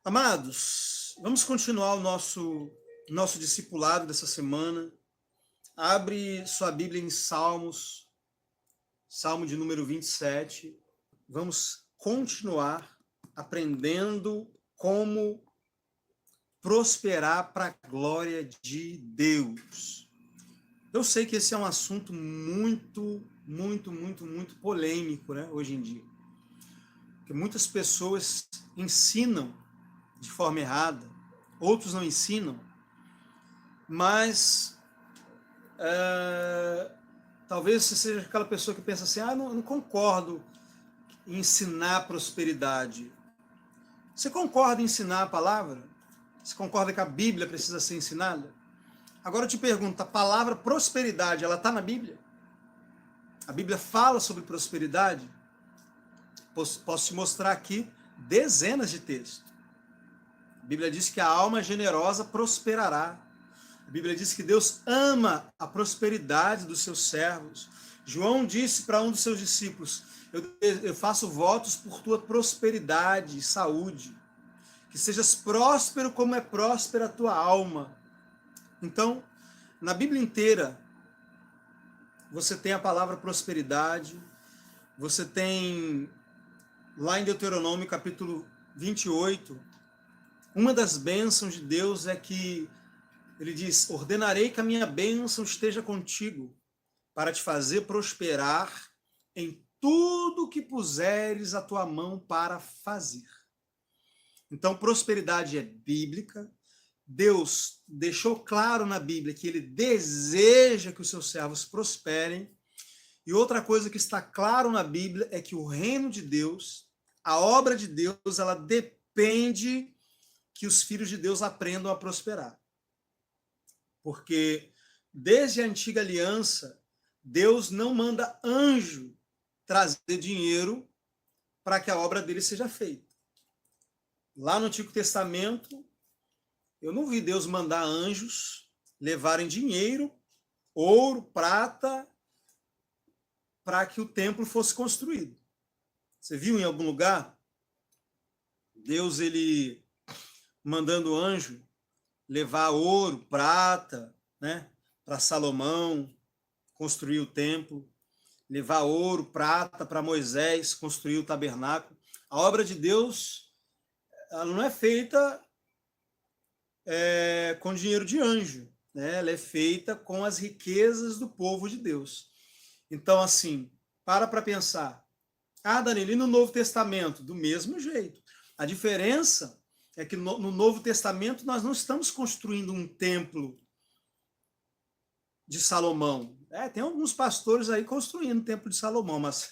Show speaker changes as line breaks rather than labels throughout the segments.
Amados, vamos continuar o nosso discipulado dessa semana. Abre sua Bíblia em Salmos, Salmo de número 27. Vamos continuar aprendendo como prosperar para a glória de Deus. Eu sei que esse é um assunto muito polêmico, né, hoje em dia. Porque muitas pessoas ensinam de forma errada, outros não ensinam, mas talvez você seja aquela pessoa que pensa assim, não concordo em ensinar prosperidade. Você concorda em ensinar a palavra? Você concorda que a Bíblia precisa ser ensinada? Agora eu te pergunto, a palavra prosperidade, ela está na Bíblia? A Bíblia fala sobre prosperidade? Posso te mostrar aqui dezenas de textos. A Bíblia diz que a alma generosa prosperará. A Bíblia diz que Deus ama a prosperidade dos seus servos. João disse para um dos seus discípulos, eu faço votos por tua prosperidade e saúde, que sejas próspero como é próspera a tua alma. Então, na Bíblia inteira, você tem a palavra prosperidade, você tem lá em Deuteronômio capítulo 28, uma das bênçãos de Deus é que ele diz, ordenarei que a minha bênção esteja contigo, para te fazer prosperar em tudo que puseres a tua mão para fazer. Então, prosperidade é bíblica. Deus deixou claro na Bíblia que ele deseja que os seus servos prosperem. E outra coisa que está claro na Bíblia é que o reino de Deus, a obra de Deus, ela depende que os filhos de Deus aprendam a prosperar. Porque desde a antiga aliança, Deus não manda anjo trazer dinheiro para que a obra dele seja feita. Lá no Antigo Testamento, eu não vi Deus mandar anjos levarem dinheiro, ouro, prata, para que o templo fosse construído. Você viu em algum lugar Deus ele mandando anjo levar ouro, prata, né, para Salomão construir o templo, levar ouro, prata para Moisés construir o tabernáculo. A obra de Deus ela não é feita com dinheiro de anjo, né? Ela é feita com as riquezas do povo de Deus. Então, assim, para pensar. Danilo, e no Novo Testamento? Do mesmo jeito. A diferença é que no Novo Testamento nós não estamos construindo um templo de Salomão. Tem alguns pastores aí construindo o templo de Salomão, mas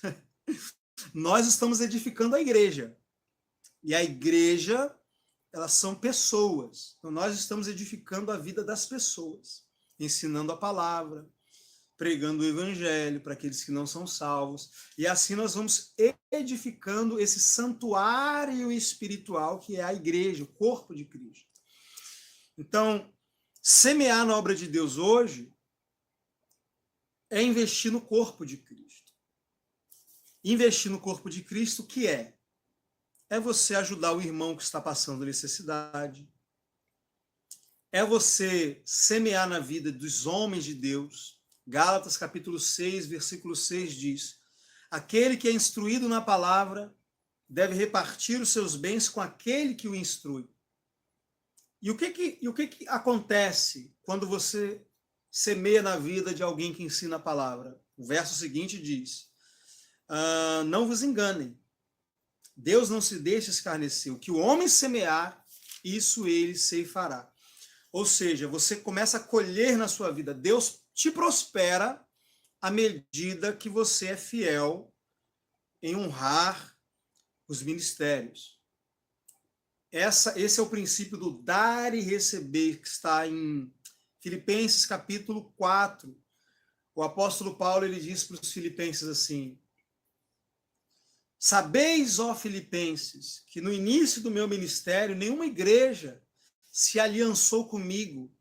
nós estamos edificando a igreja. E a igreja, elas são pessoas. Então nós estamos edificando a vida das pessoas, ensinando a palavra, pregando o evangelho para aqueles que não são salvos. E assim nós vamos edificando esse santuário espiritual que é a igreja, o corpo de Cristo. Então, semear na obra de Deus hoje é investir no corpo de Cristo. Investir no corpo de Cristo, o que é? É você ajudar o irmão que está passando necessidade. É você semear na vida dos homens de Deus. Gálatas capítulo 6, versículo 6 diz, aquele que é instruído na palavra deve repartir os seus bens com aquele que o instrui. E o que acontece quando você semeia na vida de alguém que ensina a palavra? O verso seguinte diz, não vos enganem, Deus não se deixa escarnecer, o que o homem semear, isso ele ceifará. Ou seja, você começa a colher na sua vida, Deus te prospera à medida que você é fiel em honrar os ministérios. Esse é o princípio do dar e receber, que está em Filipenses capítulo 4. O apóstolo Paulo ele diz para os filipenses assim, sabeis, ó filipenses, que no início do meu ministério, nenhuma igreja se aliançou comigo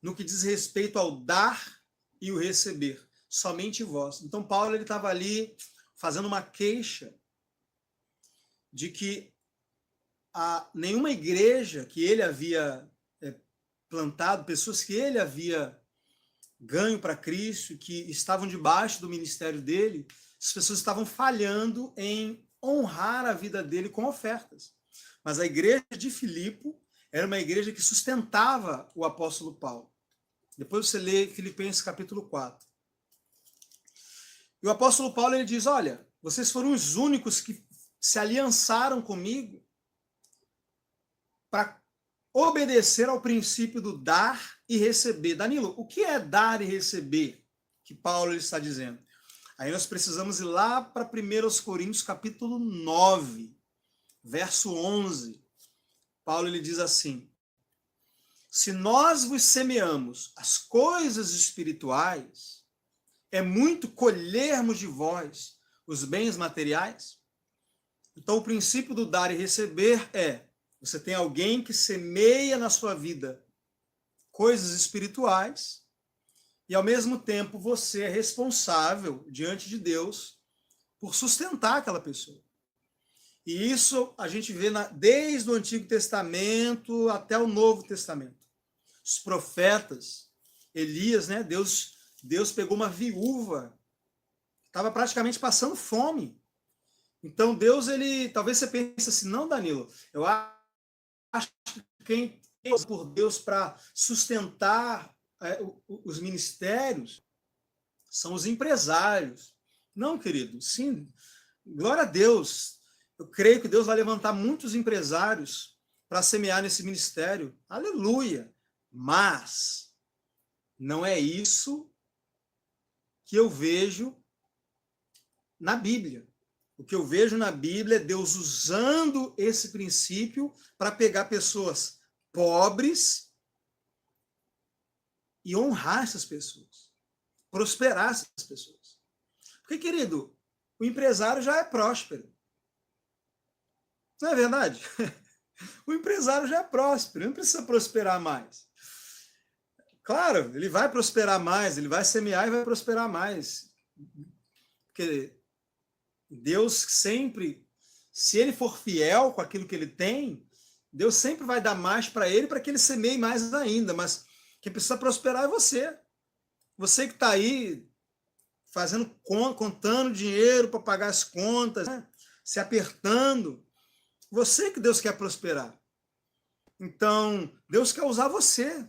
no que diz respeito ao dar e o receber, somente vós. Então Paulo ele estava ali fazendo uma queixa de que a nenhuma igreja que ele havia plantado, pessoas que ele havia ganho para Cristo, que estavam debaixo do ministério dele, as pessoas estavam falhando em honrar a vida dele com ofertas. Mas a igreja de Filipo era uma igreja que sustentava o apóstolo Paulo. Depois você lê Filipenses capítulo 4. E o apóstolo Paulo ele diz, olha, vocês foram os únicos que se aliançaram comigo para obedecer ao princípio do dar e receber. Danilo, o que é dar e receber que Paulo está dizendo? Aí nós precisamos ir lá para 1 Coríntios capítulo 9, verso 11. Paulo ele diz assim, se nós vos semeamos as coisas espirituais, é muito colhermos de vós os bens materiais? Então o princípio do dar e receber é, você tem alguém que semeia na sua vida coisas espirituais e, ao mesmo tempo, você é responsável diante de Deus por sustentar aquela pessoa. E isso a gente vê desde o Antigo Testamento até o Novo Testamento. Os profetas, Elias, né? Deus pegou uma viúva, estava praticamente passando fome. Então Deus, talvez você pense assim, não, Danilo, eu acho que quem tem por Deus para sustentar os ministérios são os empresários. Não, querido, sim, glória a Deus. Eu creio que Deus vai levantar muitos empresários para semear nesse ministério. Aleluia! Mas não é isso que eu vejo na Bíblia. O que eu vejo na Bíblia é Deus usando esse princípio para pegar pessoas pobres e honrar essas pessoas, prosperar essas pessoas. Porque, querido, o empresário já é próspero. Não é verdade? O empresário já é próspero, não precisa prosperar mais. Claro, ele vai prosperar mais, ele vai semear e vai prosperar mais. Porque Deus sempre, se ele for fiel com aquilo que ele tem, Deus sempre vai dar mais para ele, para que ele semeie mais ainda. Mas quem precisa prosperar é você. Você que está aí contando dinheiro para pagar as contas, né? Se apertando. Você que Deus quer prosperar. Então, Deus quer usar você.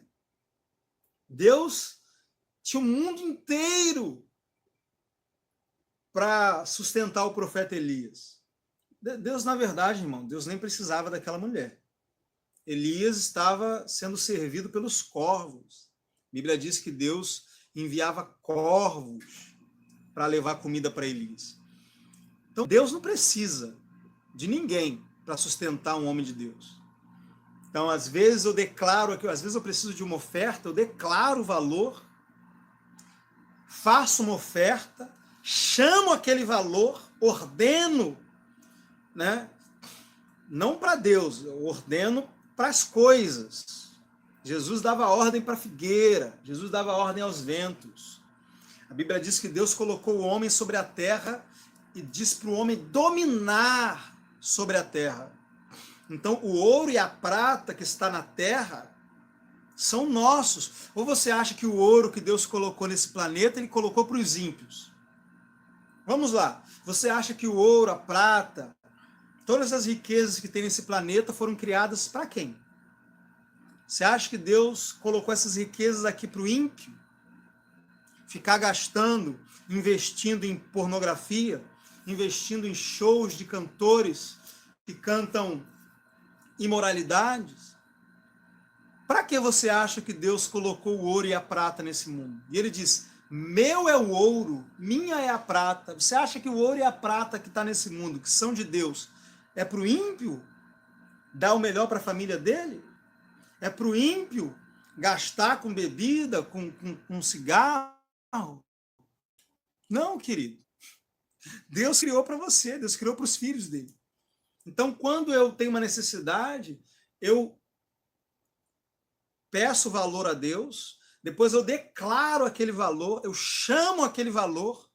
Deus tinha o mundo inteiro para sustentar o profeta Elias. Deus, na verdade, irmão, Deus nem precisava daquela mulher. Elias estava sendo servido pelos corvos. A Bíblia diz que Deus enviava corvos para levar comida para Elias. Então, Deus não precisa de ninguém para sustentar um homem de Deus. Então, às vezes eu declaro, às vezes eu preciso de uma oferta, eu declaro o valor, faço uma oferta, chamo aquele valor, ordeno, né? Não para Deus, eu ordeno para as coisas. Jesus dava ordem para a figueira, Jesus dava ordem aos ventos. A Bíblia diz que Deus colocou o homem sobre a terra e diz para o homem dominar sobre a terra. Então, o ouro e a prata que está na terra são nossos. Ou você acha que o ouro que Deus colocou nesse planeta, ele colocou para os ímpios? Vamos lá. Você acha que o ouro, a prata, todas as riquezas que tem nesse planeta foram criadas para quem? Você acha que Deus colocou essas riquezas aqui para o ímpio? Ficar gastando, investindo em pornografia, investindo em shows de cantores que cantam imoralidades? Para que você acha que Deus colocou o ouro e a prata nesse mundo? E ele diz, meu é o ouro, minha é a prata. Você acha que o ouro e a prata que está nesse mundo, que são de Deus, é para o ímpio dar o melhor para a família dele? É para o ímpio gastar com bebida, com cigarro? Não, querido. Deus criou para você, Deus criou para os filhos dele. Então, quando eu tenho uma necessidade, eu peço valor a Deus, depois eu declaro aquele valor, eu chamo aquele valor,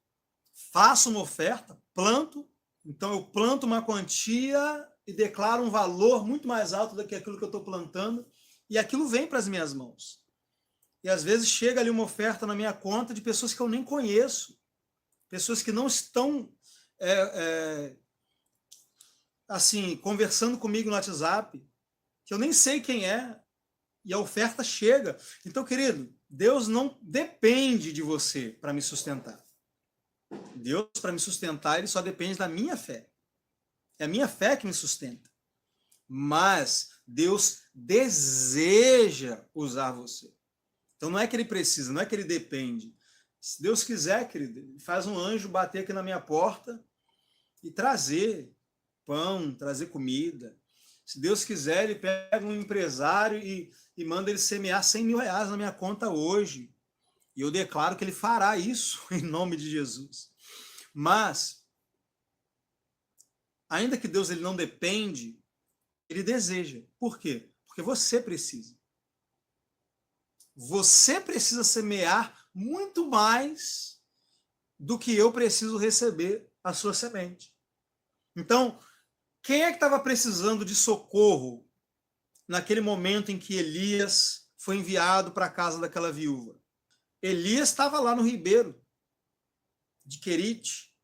faço uma oferta, planto. Então, eu planto uma quantia e declaro um valor muito mais alto do que aquilo que eu estou plantando, e aquilo vem para as minhas mãos. E às vezes chega ali uma oferta na minha conta de pessoas que eu nem conheço, pessoas que não estão assim, conversando comigo no WhatsApp, que eu nem sei quem é, e a oferta chega. Então, querido, Deus não depende de você para me sustentar. Deus, para me sustentar, ele só depende da minha fé. É a minha fé que me sustenta. Mas Deus deseja usar você. Então não é que ele precisa, não é que ele depende. Se Deus quiser, querido, ele faz um anjo bater aqui na minha porta e trazer pão, trazer comida. Se Deus quiser, ele pega um empresário e manda ele semear 100 mil reais na minha conta hoje. E eu declaro que ele fará isso em nome de Jesus. Mas, ainda que Deus ele não depende, ele deseja. Por quê? Porque você precisa. Você precisa semear muito mais do que eu preciso receber a sua semente. Então, quem é que estava precisando de socorro naquele momento em que Elias foi enviado para a casa daquela viúva? Elias estava lá no ribeiro de Querite.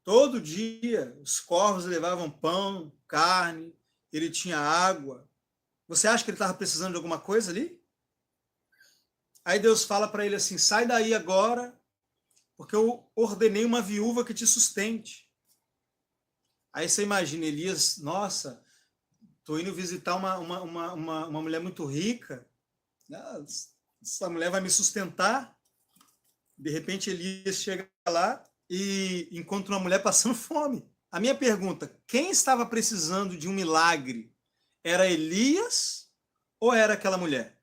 Todo dia os corvos levavam pão, carne, ele tinha água. Você acha que ele estava precisando de alguma coisa ali? Aí Deus fala para ele assim, sai daí agora, porque eu ordenei uma viúva que te sustente. Aí você imagina, Elias, nossa, estou indo visitar uma mulher muito rica, essa mulher vai me sustentar. De repente Elias chega lá e encontra uma mulher passando fome. A minha pergunta, quem estava precisando de um milagre? Era Elias ou era aquela mulher?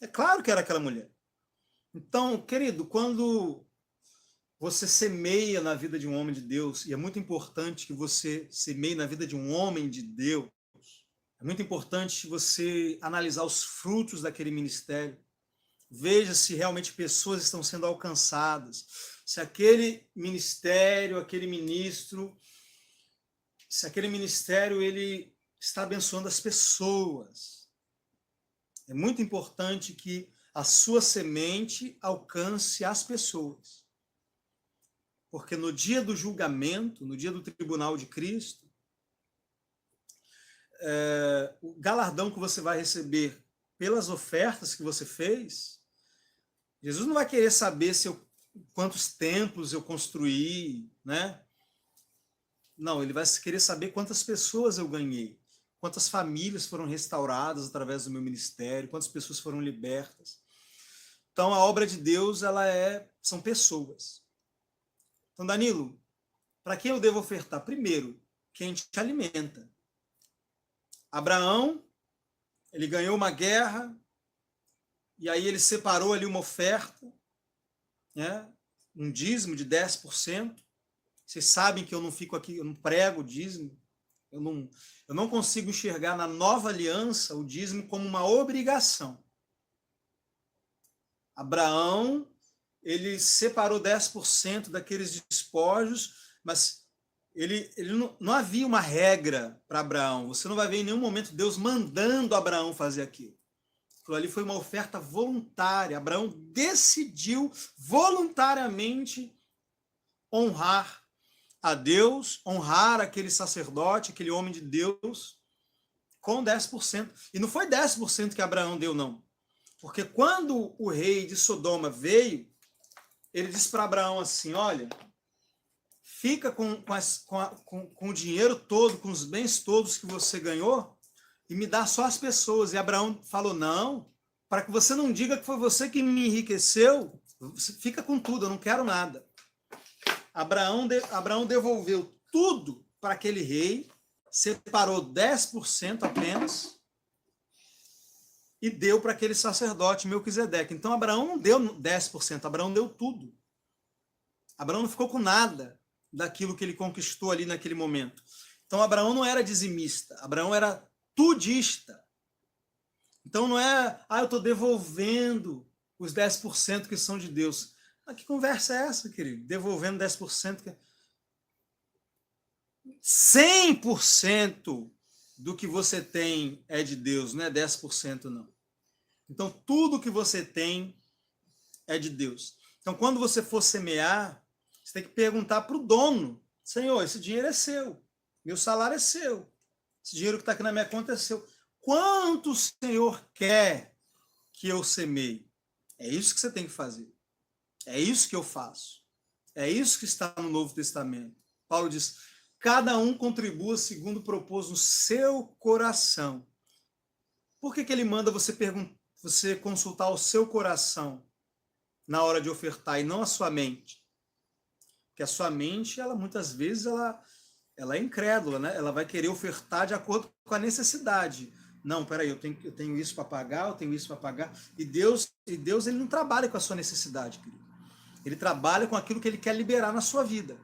É claro que era aquela mulher. Então, querido, quando você semeia na vida de um homem de Deus, e é muito importante que você semeie na vida de um homem de Deus, é muito importante você analisar os frutos daquele ministério. Veja se realmente pessoas estão sendo alcançadas, se aquele ministério, aquele ministro, se aquele ministério ele está abençoando as pessoas. É muito importante que a sua semente alcance as pessoas. Porque no dia do julgamento, no dia do tribunal de Cristo, o galardão que você vai receber pelas ofertas que você fez, Jesus não vai querer saber quantos templos eu construí, né? Não, ele vai querer saber quantas pessoas eu ganhei, quantas famílias foram restauradas através do meu ministério, quantas pessoas foram libertas. Então, a obra de Deus, são pessoas. Então, Danilo, para quem eu devo ofertar? Primeiro, quem te alimenta. Abraão, ele ganhou uma guerra, e aí ele separou ali uma oferta, né? Um dízimo de 10%. Vocês sabem que eu não fico aqui, eu não prego dízimo, eu não consigo enxergar na nova aliança o dízimo como uma obrigação. Abraão, ele separou 10% daqueles despojos, mas ele não havia uma regra para Abraão. Você não vai ver em nenhum momento Deus mandando Abraão fazer aquilo. Aquilo ali foi uma oferta voluntária. Abraão decidiu voluntariamente honrar a Deus, honrar aquele sacerdote, aquele homem de Deus, com 10%. E não foi 10% que Abraão deu, não. Porque quando o rei de Sodoma veio, ele disse para Abraão assim, olha, fica com o dinheiro todo, com os bens todos que você ganhou, e me dá só as pessoas. E Abraão falou, não, para que você não diga que foi você que me enriqueceu, fica com tudo, eu não quero nada. Abraão devolveu tudo para aquele rei, separou 10% apenas e deu para aquele sacerdote Melquisedeque. Então Abraão não deu 10%, Abraão deu tudo. Abraão não ficou com nada daquilo que ele conquistou ali naquele momento. Então Abraão não era dizimista, Abraão era tudista. Então não é, eu estou devolvendo os 10% que são de Deus. Que conversa é essa, querido? Devolvendo 10%? 100% do que você tem é de Deus, não é 10% não. Então, tudo que você tem é de Deus. Então, quando você for semear, você tem que perguntar para o dono: Senhor, esse dinheiro é seu, meu salário é seu, esse dinheiro que está aqui na minha conta é seu. Quanto o Senhor quer que eu semeie? É isso que você tem que fazer. É isso que eu faço. É isso que está no Novo Testamento. Paulo diz: cada um contribua segundo propôs no seu coração. Por que ele manda você consultar o seu coração na hora de ofertar e não a sua mente? Porque a sua mente, ela muitas vezes, ela é incrédula, né? Ela vai querer ofertar de acordo com a necessidade. Não, peraí, eu tenho isso para pagar, eu tenho isso para pagar. E Deus, ele não trabalha com a sua necessidade, querido. Ele trabalha com aquilo que ele quer liberar na sua vida.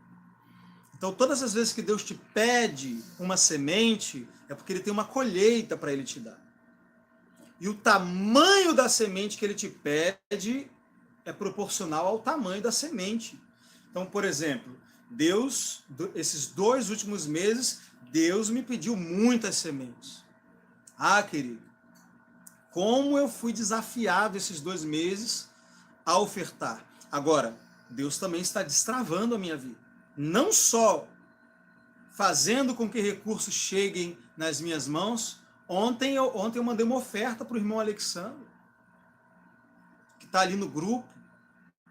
Então, todas as vezes que Deus te pede uma semente, é porque ele tem uma colheita para ele te dar. E o tamanho da semente que ele te pede é proporcional ao tamanho da semente. Então, por exemplo, Deus, esses 2 últimos meses, Deus me pediu muitas sementes. Ah, querido, como eu fui desafiado esses 2 meses a ofertar. Agora, Deus também está destravando a minha vida. Não só fazendo com que recursos cheguem nas minhas mãos. Ontem eu mandei uma oferta para o irmão Alexandre, que está ali no grupo,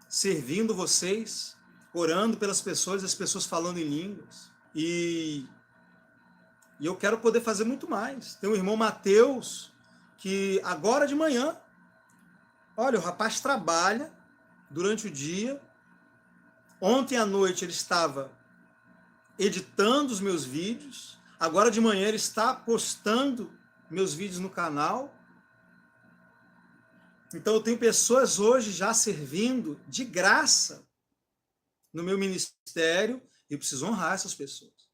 servindo vocês, orando pelas pessoas, as pessoas falando em línguas. E eu quero poder fazer muito mais. Tem o irmão Mateus, que agora de manhã, olha, o rapaz trabalha durante o dia. Ontem à noite ele estava editando os meus vídeos. Agora de manhã ele está postando meus vídeos no canal. Então eu tenho pessoas hoje já servindo de graça no meu ministério e eu preciso honrar essas pessoas.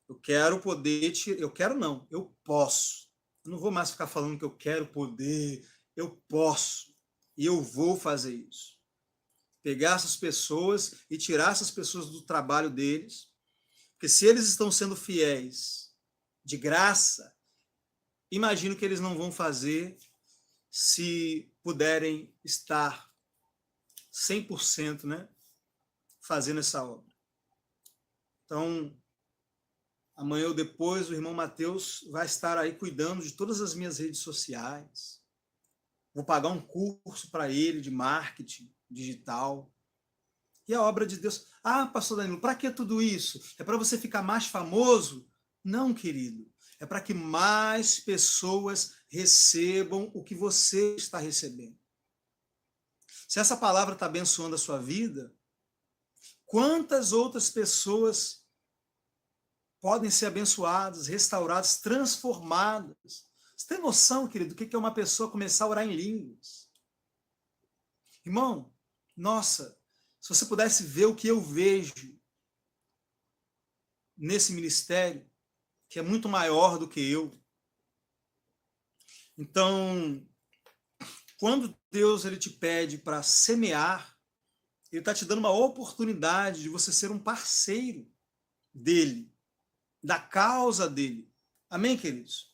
Eu quero poder, eu quero não, eu posso. Eu não vou mais ficar falando que eu quero poder, eu posso. E eu vou fazer isso. Pegar essas pessoas e tirar essas pessoas do trabalho deles. Porque se eles estão sendo fiéis de graça, imagino que eles não vão fazer se puderem estar 100%, né, fazendo essa obra. Então, amanhã ou depois, o irmão Mateus vai estar aí cuidando de todas as minhas redes sociais. Vou pagar um curso para ele de marketing digital. E a obra de Deus. Ah, pastor Danilo, para que tudo isso? É para você ficar mais famoso? Não, querido. É para que mais pessoas recebam o que você está recebendo. Se essa palavra está abençoando a sua vida, quantas outras pessoas podem ser abençoadas, restauradas, transformadas? Você tem noção, querido, do que é uma pessoa começar a orar em línguas? Irmão, nossa, se você pudesse ver o que eu vejo nesse ministério, que é muito maior do que eu. Então, quando Deus ele te pede para semear, ele está te dando uma oportunidade de você ser um parceiro dele, da causa dele. Amém, queridos?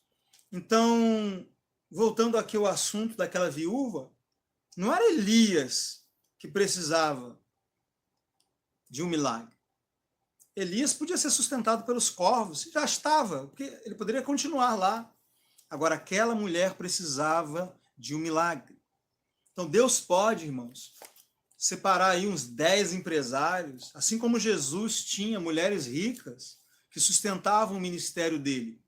Então, voltando aqui ao assunto daquela viúva, não era Elias que precisava de um milagre. Elias podia ser sustentado pelos corvos, já estava, porque ele poderia continuar lá. Agora, aquela mulher precisava de um milagre. Então, Deus pode, irmãos, separar aí uns 10 empresários, assim como Jesus tinha mulheres ricas que sustentavam o ministério dele.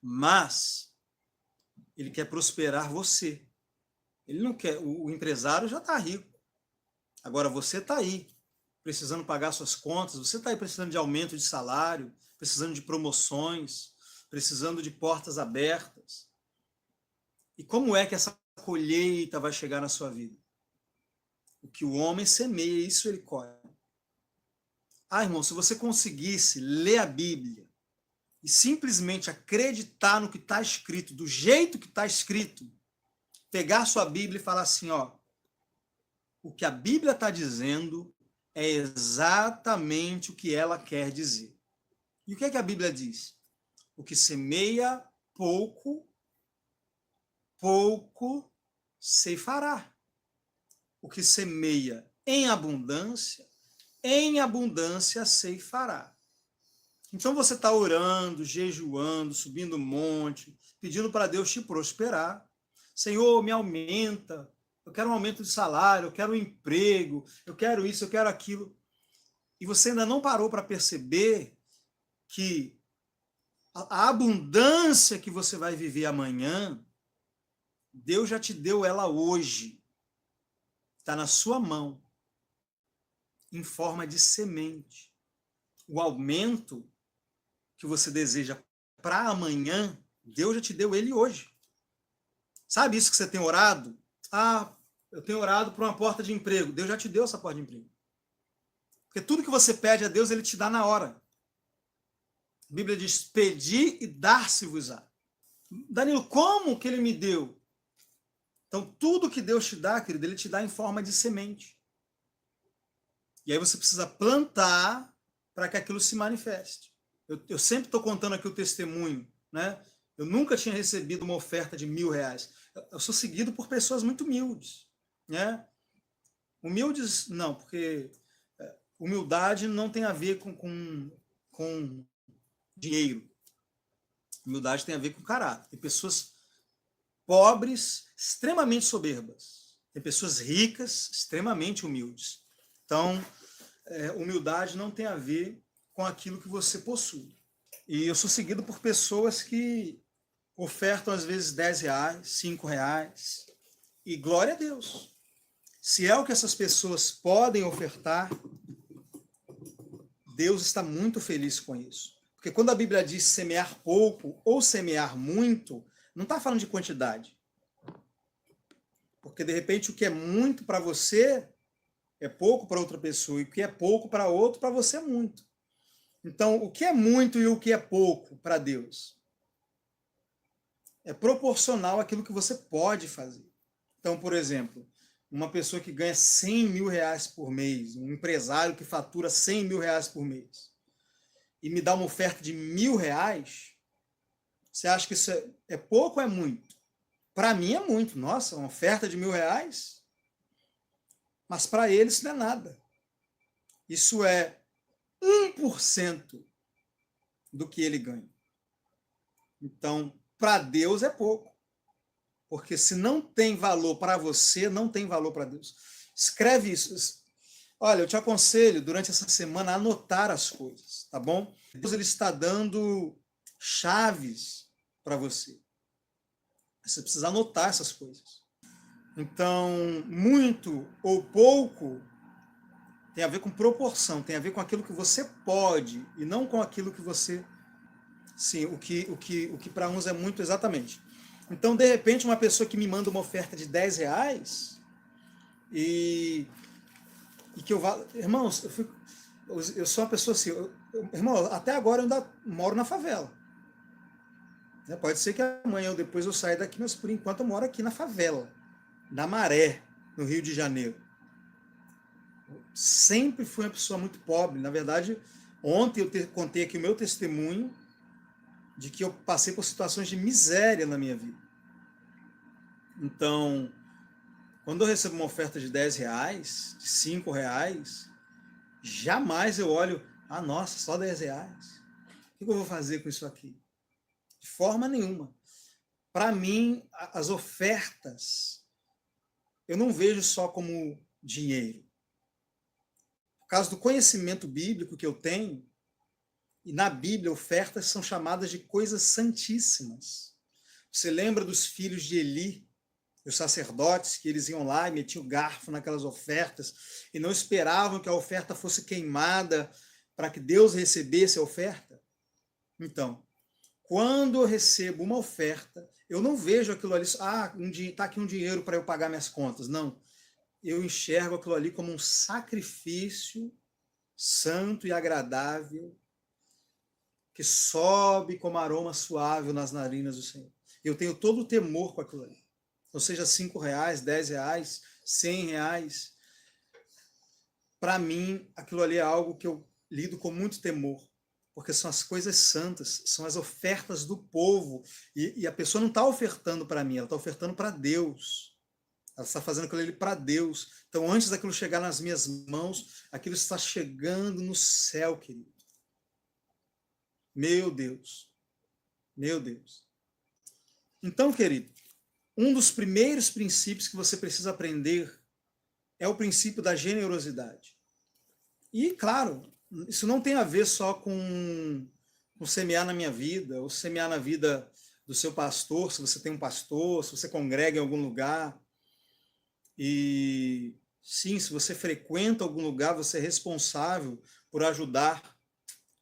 Mas ele quer prosperar você. Ele não quer, o empresário já está rico. Agora você está aí, precisando pagar suas contas, você está aí precisando de aumento de salário, precisando de promoções, precisando de portas abertas. E como é que essa colheita vai chegar na sua vida? O que o homem semeia, isso ele colhe. Ah, irmão, se você conseguisse ler a Bíblia e simplesmente acreditar no que está escrito, do jeito que está escrito, pegar a sua Bíblia e falar assim, ó, o que a Bíblia está dizendo é exatamente o que ela quer dizer. E o que é que a Bíblia diz? O que semeia pouco, pouco ceifará. O que semeia em abundância ceifará. Então você está orando, jejuando, subindo um monte, pedindo para Deus te prosperar. Senhor, me aumenta, eu quero um aumento de salário, eu quero um emprego, eu quero isso, eu quero aquilo. E você ainda não parou para perceber que a abundância que você vai viver amanhã, Deus já te deu ela hoje. Está na sua mão, em forma de semente. O aumento que você deseja para amanhã, Deus já te deu ele hoje. Sabe isso que você tem orado? Ah, eu tenho orado por uma porta de emprego. Deus já te deu essa porta de emprego. Porque tudo que você pede a Deus, ele te dá na hora. A Bíblia diz, pedir e dar-se-vos-á. Danilo, como que ele me deu? Então, tudo que Deus te dá, querido, ele te dá em forma de semente. E aí você precisa plantar para que aquilo se manifeste. Eu sempre estou contando aqui o testemunho, né? Eu nunca tinha recebido uma oferta de R$1.000. Eu sou seguido por pessoas muito humildes, né? Humildes, não, porque humildade não tem a ver com dinheiro. Humildade tem a ver com caráter. Tem pessoas pobres, extremamente soberbas. Tem pessoas ricas, extremamente humildes. Então, humildade não tem a ver com aquilo que você possui. E eu sou seguido por pessoas que ofertam, às vezes, R$10, R$5. E glória a Deus. Se é o que essas pessoas podem ofertar, Deus está muito feliz com isso. Porque quando a Bíblia diz semear pouco ou semear muito, não está falando de quantidade. Porque, de repente, o que é muito para você é pouco para outra pessoa. E o que é pouco para outro, para você é muito. Então, o que é muito e o que é pouco para Deus? É proporcional àquilo que você pode fazer. Então, por exemplo, uma pessoa que ganha R$100.000 por mês, um empresário que fatura R$100.000 por mês, e me dá uma oferta de R$1.000, você acha que isso é pouco ou é muito? Para mim é muito. Nossa, uma oferta de R$1.000? Mas para ele isso não é nada. Isso é 1% do que ele ganha. Então, para Deus é pouco. Porque se não tem valor para você, não tem valor para Deus. Escreve isso. Olha, eu te aconselho, durante essa semana, a anotar as coisas, tá bom? Deus ele está dando chaves para você. Você precisa anotar essas coisas. Então, muito ou pouco tem a ver com proporção, tem a ver com aquilo que você pode e não com aquilo que você... Sim, o que para uns é muito exatamente. Então, de repente, uma pessoa que me manda uma oferta de R$10 e que eu vá... Irmãos, eu sou uma pessoa assim... irmão, até agora eu ainda moro na favela. Pode ser que amanhã ou depois eu saia daqui, mas por enquanto eu moro aqui na favela, na Maré, no Rio de Janeiro. Sempre fui uma pessoa muito pobre. Na verdade, ontem eu contei aqui o meu testemunho de que eu passei por situações de miséria na minha vida. Então, quando eu recebo uma oferta de R$10, de R$5, jamais eu olho, ah, nossa, só R$10. O que eu vou fazer com isso aqui? De forma nenhuma. Para mim, as ofertas, eu não vejo só como dinheiro. Por causa do conhecimento bíblico que eu tenho, e na Bíblia, ofertas são chamadas de coisas santíssimas. Você lembra dos filhos de Eli, os sacerdotes, que eles iam lá e metiam o garfo naquelas ofertas e não esperavam que a oferta fosse queimada para que Deus recebesse a oferta? Então, quando eu recebo uma oferta, eu não vejo aquilo ali, está aqui um dinheiro para eu pagar minhas contas. Não. Eu enxergo aquilo ali como um sacrifício santo e agradável que sobe como aroma suave nas narinas do Senhor. Eu tenho todo o temor com aquilo ali. Ou seja, R$5, R$10, R$100. para mim, aquilo ali é algo que eu lido com muito temor, porque são as coisas santas, são as ofertas do povo, e a pessoa não está ofertando para mim, ela está ofertando para Deus. Ela está fazendo aquilo ali para Deus. Então, antes daquilo chegar nas minhas mãos, aquilo está chegando no céu, querido. Meu Deus. Meu Deus. Então, querido, um dos primeiros princípios que você precisa aprender é o princípio da generosidade. E, claro, isso não tem a ver só com semear na minha vida, ou semear na vida do seu pastor, se você tem um pastor, se você congrega em algum lugar. E sim, se você frequenta algum lugar, você é responsável por ajudar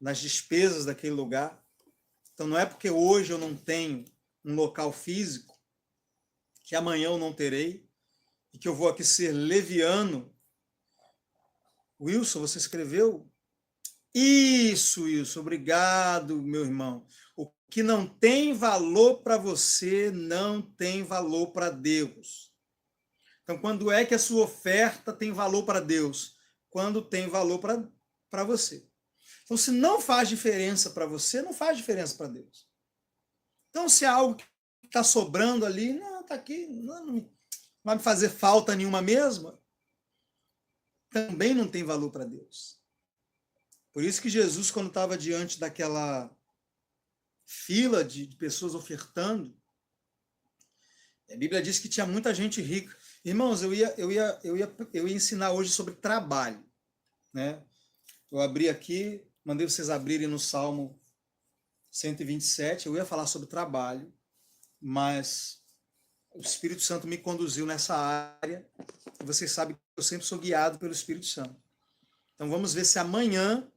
nas despesas daquele lugar. Então não é porque hoje eu não tenho um local físico que amanhã eu não terei e que eu vou aqui ser leviano. Wilson, você escreveu? Isso, Wilson, obrigado, meu irmão. O que não tem valor para você não tem valor para Deus. Então, quando é que a sua oferta tem valor para Deus? Quando tem valor para você. Então, se não faz diferença para você, não faz diferença para Deus. Então, se é algo que está sobrando ali, não, está aqui, não vai me fazer falta nenhuma mesmo, também não tem valor para Deus. Por isso que Jesus, quando estava diante daquela fila de pessoas ofertando, a Bíblia diz que tinha muita gente rica. Irmãos, eu ia ensinar hoje sobre trabalho, né? Eu abri aqui, mandei vocês abrirem no Salmo 127, eu ia falar sobre trabalho, mas o Espírito Santo me conduziu nessa área, e vocês sabem que eu sempre sou guiado pelo Espírito Santo. Então vamos ver se amanhã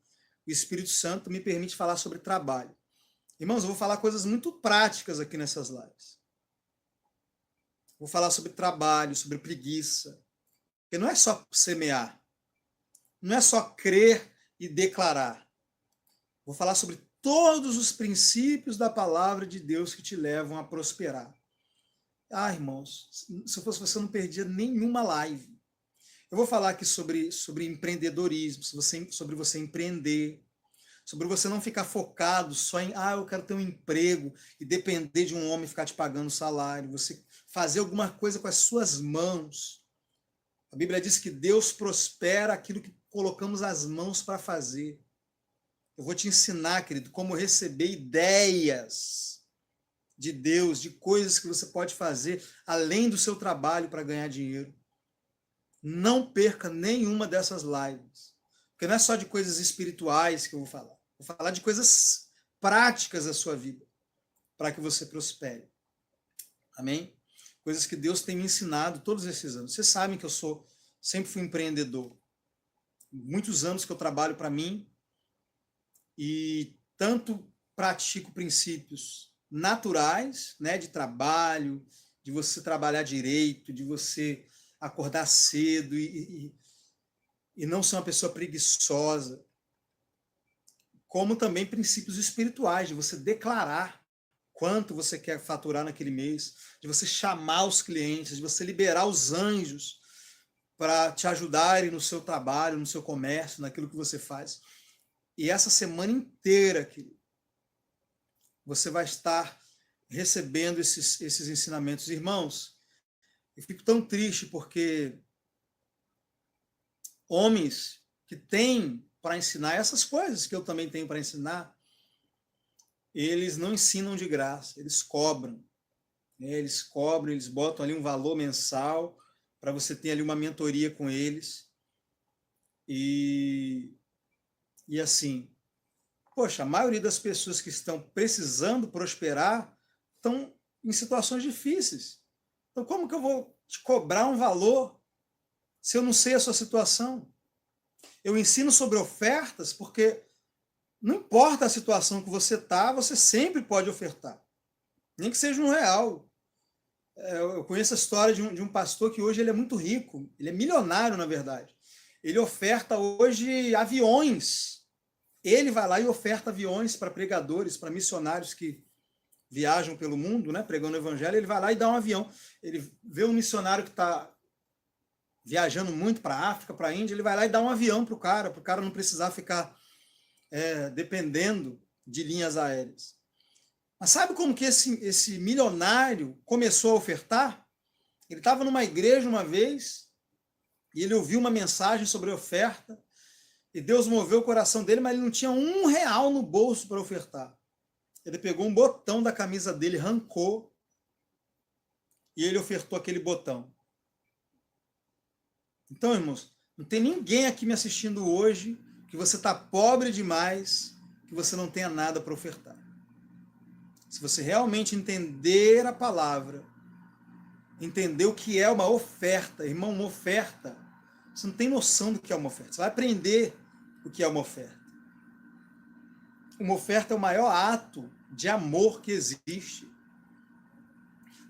o Espírito Santo me permite falar sobre trabalho. Irmãos, eu vou falar coisas muito práticas aqui nessas lives. Vou falar sobre trabalho, sobre preguiça. Porque não é só semear. Não é só crer e declarar. Vou falar sobre todos os princípios da palavra de Deus que te levam a prosperar. Ah, irmãos, se eu fosse você, eu não perdia nenhuma live. Eu vou falar aqui sobre empreendedorismo, sobre você empreender, sobre você não ficar focado só em, eu quero ter um emprego e depender de um homem ficar te pagando salário, você fazer alguma coisa com as suas mãos. A Bíblia diz que Deus prospera aquilo que colocamos as mãos para fazer. Eu vou te ensinar, querido, como receber ideias de Deus, de coisas que você pode fazer além do seu trabalho para ganhar dinheiro. Não perca nenhuma dessas lives. Porque não é só de coisas espirituais que eu vou falar. Vou falar de coisas práticas da sua vida, para que você prospere. Amém? Coisas que Deus tem me ensinado todos esses anos. Vocês sabem que eu sempre fui empreendedor. Muitos anos que eu trabalho para mim e tanto pratico princípios naturais, né, de trabalho, de você trabalhar direito, de você acordar cedo e não ser uma pessoa preguiçosa, como também princípios espirituais, de você declarar quanto você quer faturar naquele mês, de você chamar os clientes, de você liberar os anjos para te ajudarem no seu trabalho, no seu comércio, naquilo que você faz. E essa semana inteira, querido, você vai estar recebendo esses ensinamentos. Irmãos, eu fico tão triste porque homens que têm para ensinar essas coisas que eu também tenho para ensinar, eles não ensinam de graça, eles cobram. Eles cobram, eles botam ali um valor mensal para você ter ali uma mentoria com eles. E assim, poxa, a maioria das pessoas que estão precisando prosperar estão em situações difíceis. Então, como que eu vou te cobrar um valor se eu não sei a sua situação? Eu ensino sobre ofertas porque não importa a situação que você está, você sempre pode ofertar. Nem que seja R$1. Eu conheço a história de um pastor que hoje ele é muito rico, ele é milionário, na verdade. Ele oferta hoje aviões. Ele vai lá e oferta aviões para pregadores, para missionários que viajam pelo mundo, né, pregando o evangelho. Ele vai lá e dá um avião. Ele vê um missionário que está viajando muito para a África, para a Índia, ele vai lá e dá um avião para o cara não precisar ficar dependendo de linhas aéreas. Mas sabe como que esse milionário começou a ofertar? Ele estava numa igreja uma vez e ele ouviu uma mensagem sobre oferta e Deus moveu o coração dele, mas ele não tinha R$1 no bolso para ofertar. Ele pegou um botão da camisa dele, arrancou e ele ofertou aquele botão. Então, irmãos, não tem ninguém aqui me assistindo hoje que você está pobre demais, que você não tenha nada para ofertar. Se você realmente entender a palavra, entender o que é uma oferta, irmão, uma oferta, você não tem noção do que é uma oferta. Você vai aprender o que é uma oferta. Uma oferta é o maior ato de amor que existe.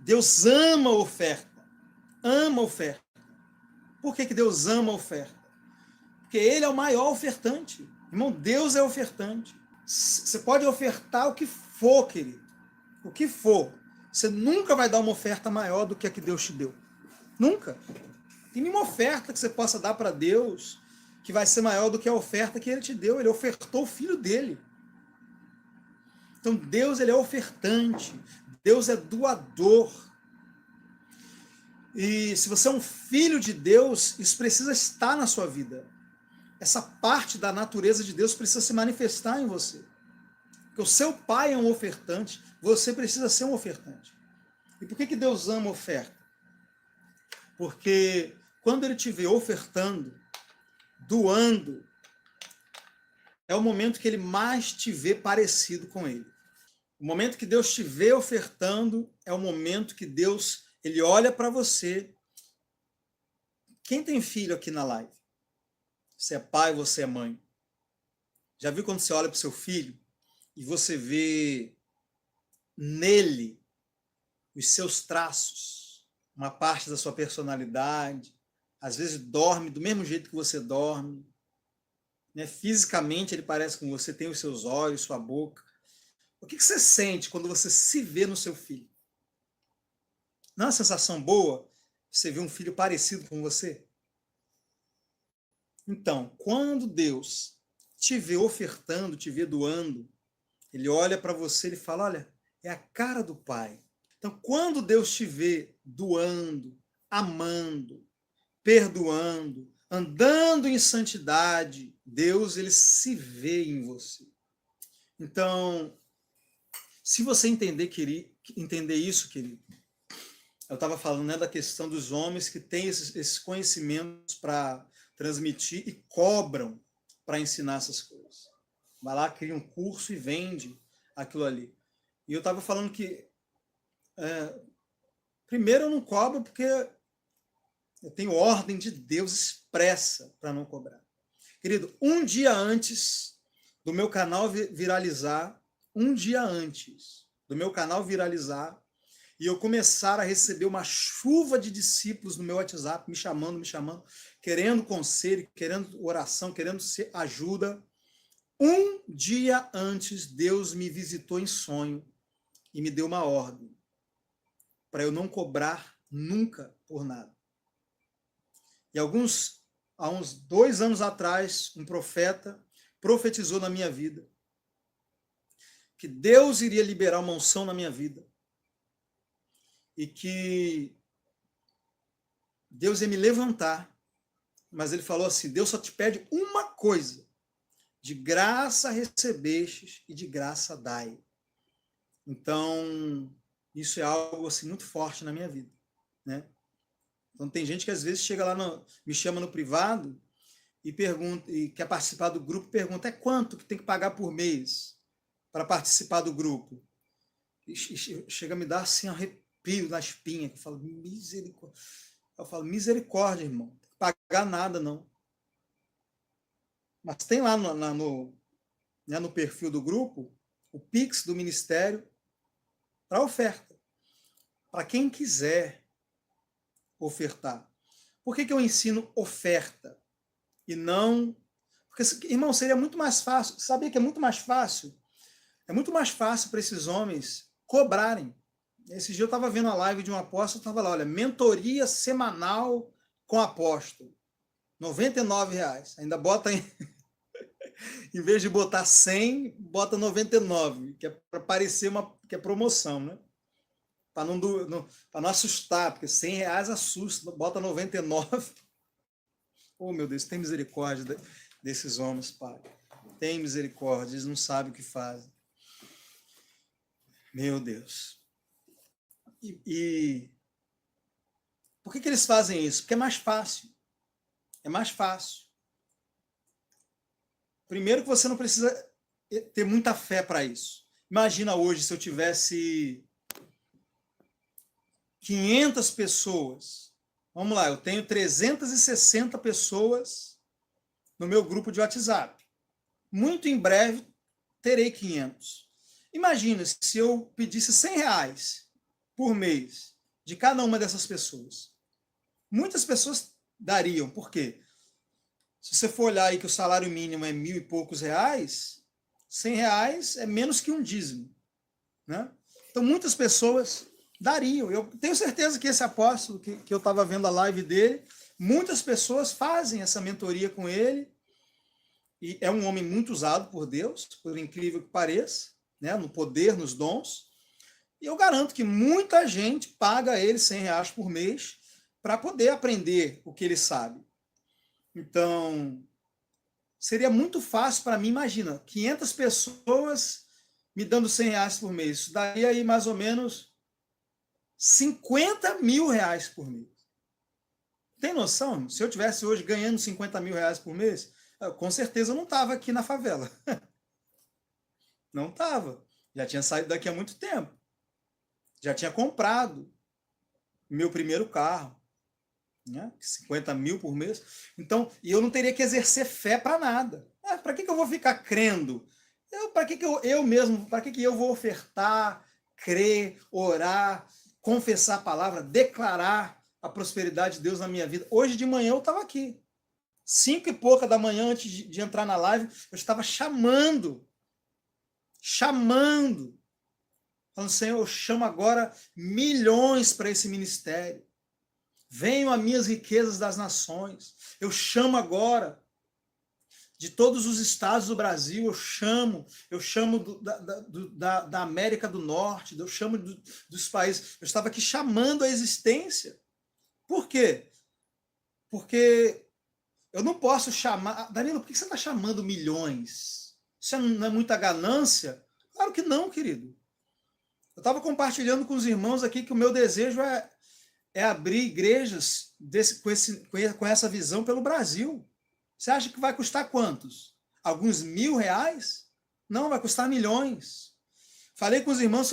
Deus ama a oferta. Ama a oferta. Por que Deus ama a oferta? Porque Ele é o maior ofertante. Irmão, Deus é ofertante. Você pode ofertar o que for, querido. O que for. Você nunca vai dar uma oferta maior do que a que Deus te deu. Nunca. Tem nenhuma oferta que você possa dar para Deus que vai ser maior do que a oferta que Ele te deu. Ele ofertou o Filho dele. Então Deus, Ele é ofertante. Deus é doador. E se você é um filho de Deus, isso precisa estar na sua vida. Essa parte da natureza de Deus precisa se manifestar em você. Porque o seu pai é um ofertante, você precisa ser um ofertante. E por que Deus ama a oferta? Porque quando Ele te vê ofertando, doando, é o momento que Ele mais te vê parecido com Ele. O momento que Deus te vê ofertando é o momento que Deus, Ele olha para você. Quem tem filho aqui na live? Você é pai, você é mãe. Já viu quando você olha para o seu filho e você vê nele os seus traços, uma parte da sua personalidade, às vezes dorme do mesmo jeito que você dorme, né? Fisicamente ele parece com você, tem os seus olhos, sua boca. O que você sente quando você se vê no seu filho? Não é uma sensação boa você ver um filho parecido com você? Então, quando Deus te vê ofertando, te vê doando, Ele olha para você e fala, olha, é a cara do Pai. Então, quando Deus te vê doando, amando, perdoando, andando em santidade, Deus, Ele se vê em você. Então, se você entender isso, querido, eu estava falando, né, da questão dos homens que têm esses conhecimentos para transmitir e cobram para ensinar essas coisas. Vai lá, cria um curso e vende aquilo ali. E eu estava falando que, primeiro, eu não cobro porque eu tenho ordem de Deus expressa para não cobrar. Querido, um dia antes do meu canal viralizar, e eu começar a receber uma chuva de discípulos no meu WhatsApp, me chamando, querendo conselho, querendo oração, querendo ajuda. Um dia antes, Deus me visitou em sonho e me deu uma ordem para eu não cobrar nunca por nada. E há uns 2 anos atrás, um profeta profetizou na minha vida que Deus iria liberar uma unção na minha vida e que Deus ia me levantar, mas ele falou assim, Deus só te pede uma coisa, de graça recebestes e de graça dai. Então, isso é algo assim, muito forte na minha vida, né? Então, tem gente que às vezes chega lá, me chama no privado e pergunta, e quer participar do grupo, pergunta, quanto que tem que pagar por mês para participar do grupo? E chega a me dar assim, arrepio na espinha, que eu falo, misericórdia, irmão, não tem que pagar nada, não. Mas tem lá no perfil do grupo, o Pix do Ministério para oferta. Para quem quiser ofertar. Por que eu ensino oferta? E não... Porque, irmão, seria muito mais fácil. Sabia que é muito mais fácil? É muito mais fácil para esses homens cobrarem. Esse dia eu estava vendo a live de um apóstolo, estava lá, olha, mentoria semanal com apóstolo. R$ 99. Ainda bota em vez de botar 100, bota 99, que é para parecer que é promoção, né? Para não assustar, porque R$ 100 assusta, bota 99. Oh, meu Deus, tem misericórdia desses homens, Pai. Tem misericórdia, eles não sabem o que fazem. Meu Deus. E por que eles fazem isso? Porque é mais fácil. É mais fácil. Primeiro que você não precisa ter muita fé para isso. Imagina hoje se eu tivesse 500 pessoas. Vamos lá, eu tenho 360 pessoas no meu grupo de WhatsApp. Muito em breve terei 500. Imagina se eu pedisse R$ 100 por mês de cada uma dessas pessoas. Muitas pessoas dariam. Por quê? Se você for olhar aí que o salário mínimo é 1.000 e poucos reais, R$ 100 é menos que um dízimo, né? Então, muitas pessoas dariam. Eu tenho certeza que esse apóstolo, que eu estava vendo a live dele, muitas pessoas fazem essa mentoria com ele, e é um homem muito usado por Deus, por incrível que pareça, né? No poder, nos dons, e eu garanto que muita gente paga a ele R$ 100 por mês para poder aprender o que ele sabe. Então, seria muito fácil para mim, imagina, 500 pessoas me dando R$ 100 por mês. Isso daria aí mais ou menos R$ 50 mil por mês. Tem noção? Se eu tivesse hoje ganhando R$ 50 mil por mês, com certeza eu não estava aqui na favela. Não estava. Já tinha saído daqui há muito tempo. Já tinha comprado meu primeiro carro. Né? 50 mil por mês. Então, e eu não teria que exercer fé para nada. Para que eu vou ficar crendo? Para que eu mesmo, para que eu vou ofertar, crer, orar, confessar a palavra, declarar a prosperidade de Deus na minha vida? Hoje de manhã eu estava aqui. 5 e pouca da manhã, antes de entrar na live, eu estava chamando. Falando, Senhor, eu chamo agora milhões para esse ministério. Venham as minhas riquezas das nações. Eu chamo agora de todos os estados do Brasil, eu chamo da América do Norte, eu chamo dos países. Eu estava aqui chamando a existência. Por quê? Porque eu não posso chamar... Danilo, por que você está chamando milhões? Isso não é muita ganância? Claro que não, querido. Eu estava compartilhando com os irmãos aqui que o meu desejo é abrir igrejas com essa visão pelo Brasil. Você acha que vai custar quantos? Alguns R$ 1.000? Não, vai custar milhões. Falei com os irmãos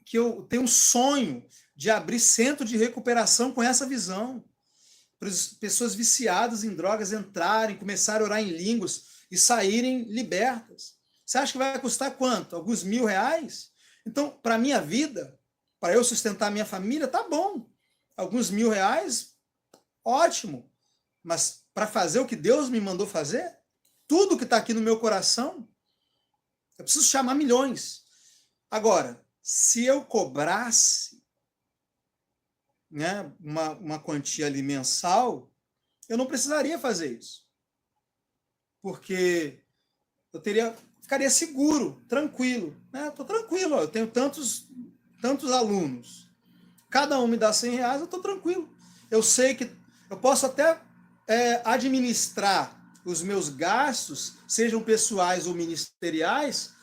que eu tenho um sonho de abrir centro de recuperação com essa visão. Para as pessoas viciadas em drogas entrarem, começarem a orar em línguas e saírem libertas. Você acha que vai custar quanto? Alguns R$ 1.000? Então, para a minha vida, para eu sustentar a minha família, tá bom. Alguns R$ 1.000, ótimo. Mas para fazer o que Deus me mandou fazer, tudo que está aqui no meu coração, eu preciso chamar milhões. Agora, se eu cobrasse, né, uma quantia ali mensal, eu não precisaria fazer isso. Porque eu ficaria seguro, tranquilo. Estou tranquilo, eu tenho tantos alunos. Cada um me dá R$ 100, eu estou tranquilo. Eu sei que eu posso até administrar os meus gastos, sejam pessoais ou ministeriais,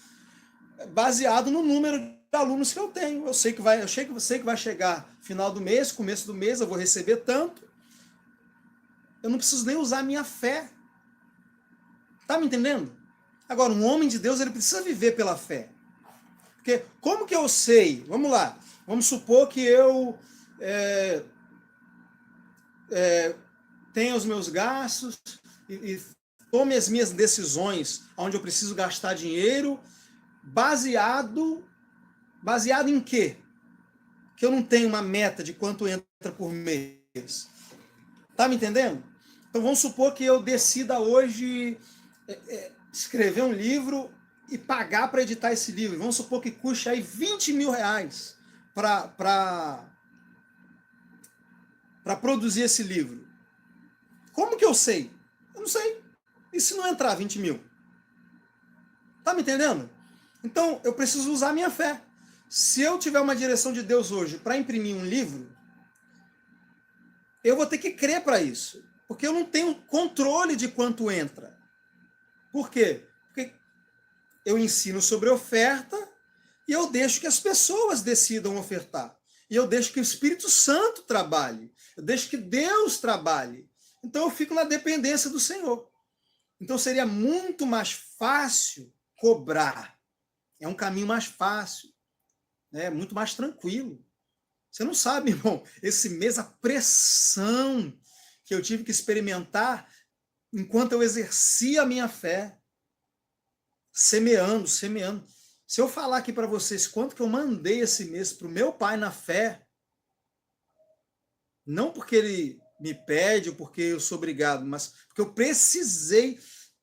baseado no número de alunos que eu tenho. Eu sei que vai chegar final do mês, começo do mês, eu vou receber tanto. Eu não preciso nem usar a minha fé. Tá me entendendo? Agora, um homem de Deus, ele precisa viver pela fé. Porque como que eu sei? Vamos lá. Vamos supor que eu tenha os meus gastos e tome as minhas decisões onde eu preciso gastar dinheiro baseado em quê? Que eu não tenho uma meta de quanto entra por mês. Tá me entendendo? Então vamos supor que eu decida hoje escrever um livro e pagar para editar esse livro. Vamos supor que custe aí R$ 20 mil para para produzir esse livro? Como que eu sei? Eu não sei. E se não entrar 20 mil? Tá me entendendo? Então, eu preciso usar a minha fé. Se eu tiver uma direção de Deus hoje para imprimir um livro, eu vou ter que crer para isso. Porque eu não tenho controle de quanto entra. Por quê? Porque eu ensino sobre oferta e eu deixo que as pessoas decidam ofertar. E eu deixo que o Espírito Santo trabalhe. Eu deixo que Deus trabalhe. Então eu fico na dependência do Senhor. Então seria muito mais fácil cobrar. É um caminho mais fácil. É muito mais tranquilo. Você não sabe, irmão, esse mês a pressão que eu tive que experimentar enquanto eu exercia a minha fé. Semeando. Se eu falar aqui para vocês quanto que eu mandei esse mês para o meu pai na fé, não porque ele me pede ou porque eu sou obrigado, mas porque eu precisei,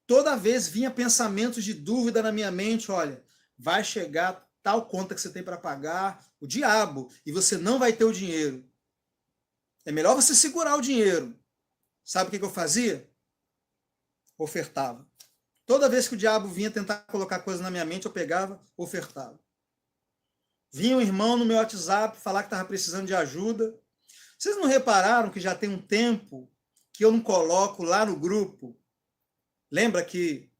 toda vez vinha pensamentos de dúvida na minha mente, olha, vai chegar tal conta que você tem para pagar, o diabo, e você não vai ter o dinheiro. É melhor você segurar o dinheiro. Sabe o que eu fazia? Ofertava. Toda vez que o diabo vinha tentar colocar coisa na minha mente, eu pegava, ofertava. Vinha um irmão no meu WhatsApp falar que estava precisando de ajuda. Vocês não repararam que já tem um tempo que eu não coloco lá no grupo? Lembra que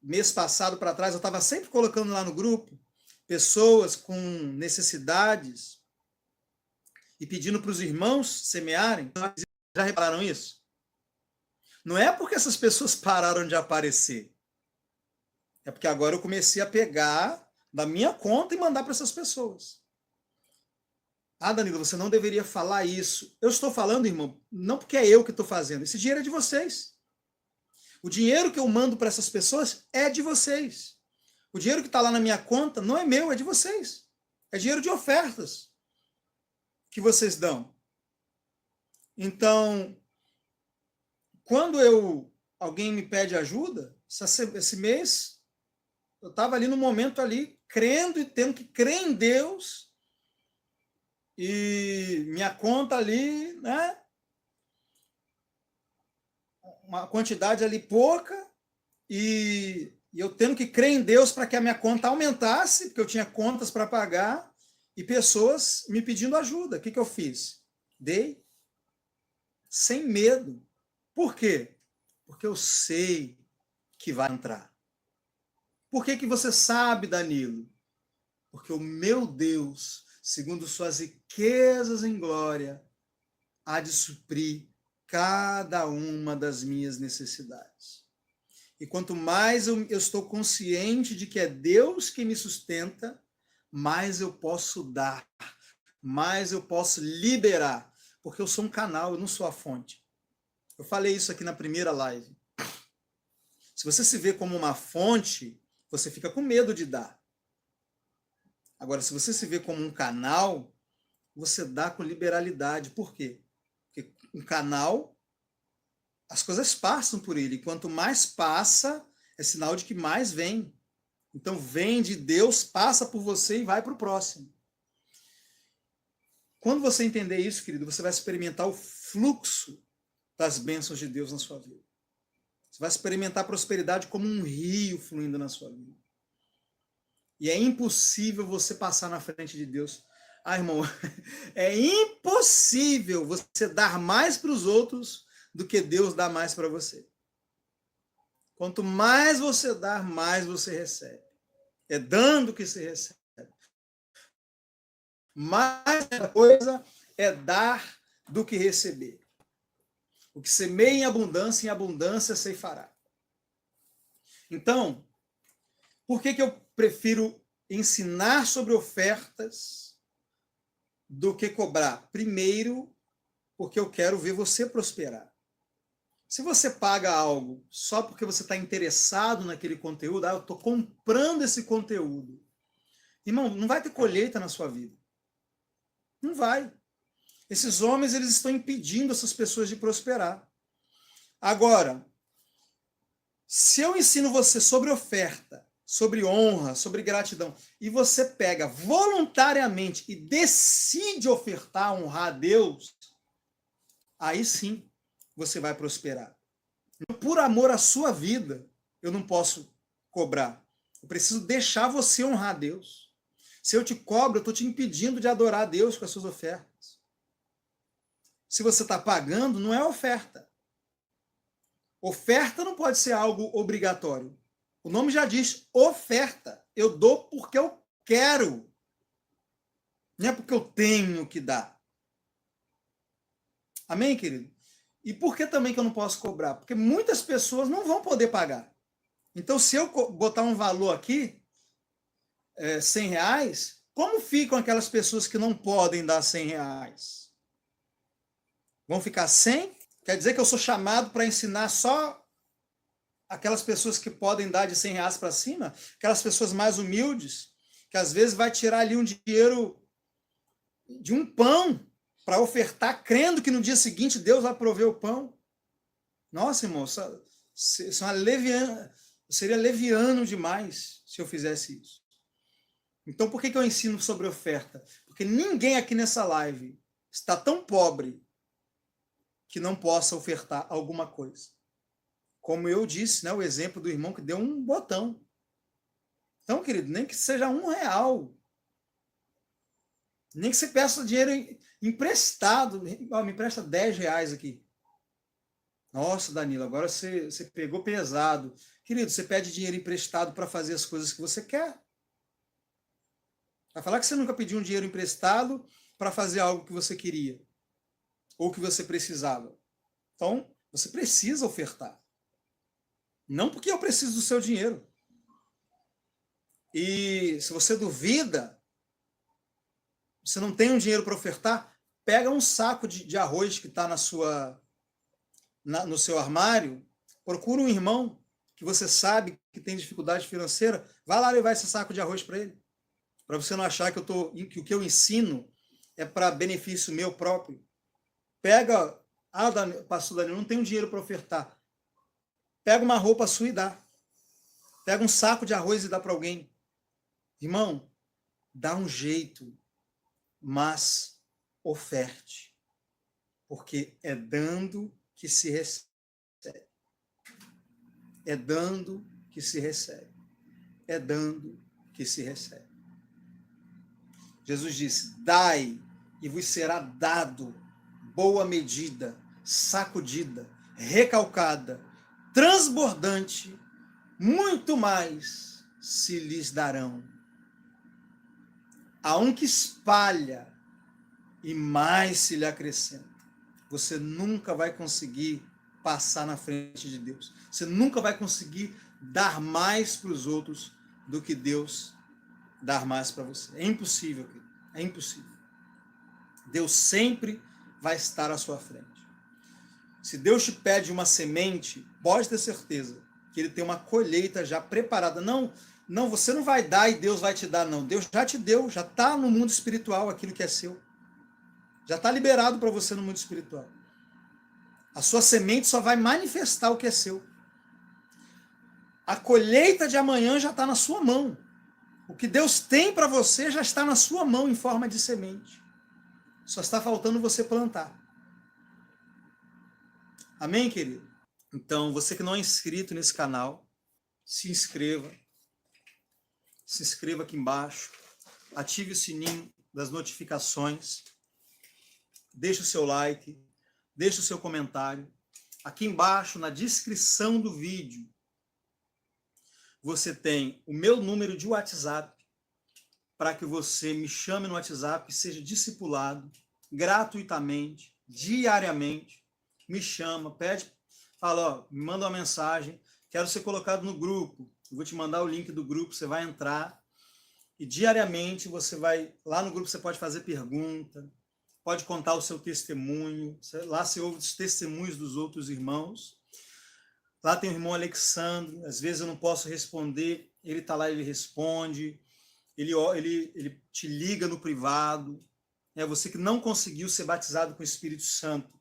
mês passado para trás eu estava sempre colocando lá no grupo pessoas com necessidades e pedindo para os irmãos semearem? Já repararam isso? Não é porque essas pessoas pararam de aparecer. É porque agora eu comecei a pegar da minha conta e mandar para essas pessoas. Ah, Danilo, você não deveria falar isso. Eu estou falando, irmão, não porque é eu que estou fazendo. Esse dinheiro é de vocês. O dinheiro que eu mando para essas pessoas é de vocês. O dinheiro que está lá na minha conta não é meu, é de vocês. É dinheiro de ofertas que vocês dão. Então, quando alguém me pede ajuda, esse mês, eu estava ali no momento ali, crendo e tendo que crer em Deus, e minha conta ali, né? Uma quantidade ali pouca, e eu tendo que crer em Deus para que a minha conta aumentasse, porque eu tinha contas para pagar, e pessoas me pedindo ajuda. O que eu fiz? Dei, sem medo. Por quê? Porque eu sei que vai entrar. Por que você sabe, Danilo? Porque o meu Deus, segundo suas riquezas em glória, há de suprir cada uma das minhas necessidades. E quanto mais eu estou consciente de que é Deus que me sustenta, mais eu posso dar, mais eu posso liberar, porque eu sou um canal, eu não sou a fonte. Eu falei isso aqui na primeira live. Se você se vê como uma fonte, você fica com medo de dar. Agora, se você se vê como um canal, você dá com liberalidade. Por quê? Porque um canal, as coisas passam por ele. E quanto mais passa, é sinal de que mais vem. Então, vem de Deus, passa por você e vai para o próximo. Quando você entender isso, querido, você vai experimentar o fluxo das bênçãos de Deus na sua vida. Você vai experimentar a prosperidade como um rio fluindo na sua vida. E é impossível você passar na frente de Deus. Ah, irmão, é impossível você dar mais para os outros do que Deus dá mais para você. Quanto mais você dar, mais você recebe. É dando que se recebe. Mais coisa é dar do que receber. O que semeia em abundância ceifará. Então, por que eu prefiro ensinar sobre ofertas do que cobrar? Primeiro, porque eu quero ver você prosperar. Se você paga algo só porque você está interessado naquele conteúdo, eu estou comprando esse conteúdo. Irmão, não vai ter colheita na sua vida. Não vai. Esses homens, eles estão impedindo essas pessoas de prosperar. Agora, se eu ensino você sobre oferta, sobre honra, sobre gratidão, e você pega voluntariamente e decide ofertar, honrar a Deus, aí sim você vai prosperar. Por amor à sua vida, eu não posso cobrar. Eu preciso deixar você honrar a Deus. Se eu te cobro, eu estou te impedindo de adorar a Deus com as suas ofertas. Se você está pagando, não é oferta. Oferta não pode ser algo obrigatório. O nome já diz oferta. Eu dou porque eu quero. Não é porque eu tenho que dar. Amém, querido? E por que também que eu não posso cobrar? Porque muitas pessoas não vão poder pagar. Então, se eu botar um valor aqui, R$100, como ficam aquelas pessoas que não podem dar R$100? Vão ficar 100? Quer dizer que eu sou chamado para ensinar só aquelas pessoas que podem dar de R$100 para cima? Aquelas pessoas mais humildes, que às vezes vai tirar ali um dinheiro de um pão para ofertar, crendo que no dia seguinte Deus vai prover o pão. Nossa, irmão, isso é seria leviano demais se eu fizesse isso. Então, por que eu ensino sobre oferta? Porque ninguém aqui nessa live está tão pobre que não possa ofertar alguma coisa. Como eu disse, né, o exemplo do irmão que deu um botão. Então, querido, nem que seja R$1, nem que você peça dinheiro emprestado, me empresta R$10 aqui. Nossa, Danilo, agora você pegou pesado. Querido, você pede dinheiro emprestado para fazer as coisas que você quer. Vai falar que você nunca pediu um dinheiro emprestado para fazer algo que você queria ou que você precisava. Então, você precisa ofertar. Não porque eu preciso do seu dinheiro. E se você duvida, você não tem um dinheiro para ofertar, pega um saco de arroz que está no seu armário, procura um irmão que você sabe que tem dificuldade financeira, vai lá levar esse saco de arroz para ele. Para você não achar que o que eu ensino é para benefício meu próprio. Pega, pastor Danilo, não tenho dinheiro para ofertar. Pega uma roupa sua e dá. Pega um saco de arroz e dá para alguém. Irmão, dá um jeito, mas oferte. Porque é dando que se recebe. É dando que se recebe. É dando que se recebe. Jesus disse: dai e vos será dado boa medida, sacudida, recalcada, transbordante, muito mais se lhes darão. A um que espalha e mais se lhe acrescenta. Você nunca vai conseguir passar na frente de Deus. Você nunca vai conseguir dar mais para os outros do que Deus dar mais para você. É impossível, querido. É impossível. Deus sempre vai estar à sua frente. Se Deus te pede uma semente, pode ter certeza que Ele tem uma colheita já preparada. Não, você não vai dar e Deus vai te dar, não. Deus já te deu, já está no mundo espiritual aquilo que é seu. Já está liberado para você no mundo espiritual. A sua semente só vai manifestar o que é seu. A colheita de amanhã já está na sua mão. O que Deus tem para você já está na sua mão em forma de semente. Só está faltando você plantar. Amém, querido? Então, você que não é inscrito nesse canal, se inscreva. Se inscreva aqui embaixo. Ative o sininho das notificações. Deixe o seu like. Deixe o seu comentário. Aqui embaixo, na descrição do vídeo, você tem o meu número de WhatsApp para que você me chame no WhatsApp e seja discipulado gratuitamente, diariamente. Me chama, pede, fala, me manda uma mensagem, quero ser colocado no grupo. Eu vou te mandar o link do grupo, você vai entrar e diariamente você vai, lá no grupo você pode fazer pergunta, pode contar o seu testemunho, lá você ouve os testemunhos dos outros irmãos. Lá tem o irmão Alexandre, às vezes eu não posso responder, ele está lá, ele responde, ele te liga no privado. É você que não conseguiu ser batizado com o Espírito Santo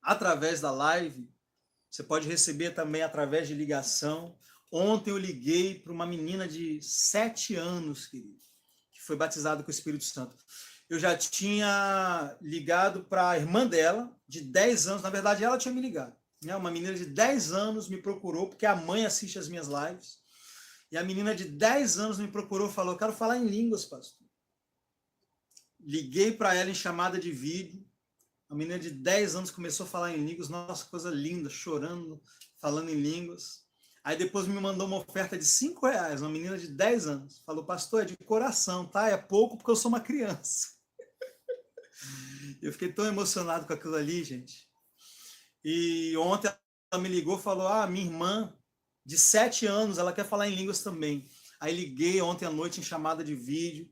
através da live, você pode receber também através de ligação. Ontem eu liguei para uma menina de 7 anos, querido, que foi batizada com o Espírito Santo. eu já tinha ligado para a irmã dela, de 10 anos, na verdade ela tinha me ligado. Né? Uma menina de 10 anos me procurou, porque a mãe assiste as minhas lives, e a menina de 10 anos me procurou e falou, quero falar em línguas, pastor. Liguei para ela em chamada de vídeo, a menina de 10 anos começou a falar em línguas, nossa, coisa linda, chorando, falando em línguas. Aí depois me mandou uma oferta de R$ 5, uma menina de 10 anos. Falou, pastor, é de coração, tá? É pouco porque eu sou uma criança. Eu fiquei tão emocionado com aquilo ali, gente. E ontem ela me ligou e falou, minha irmã de 7 anos, ela quer falar em línguas também. Aí liguei ontem à noite em chamada de vídeo.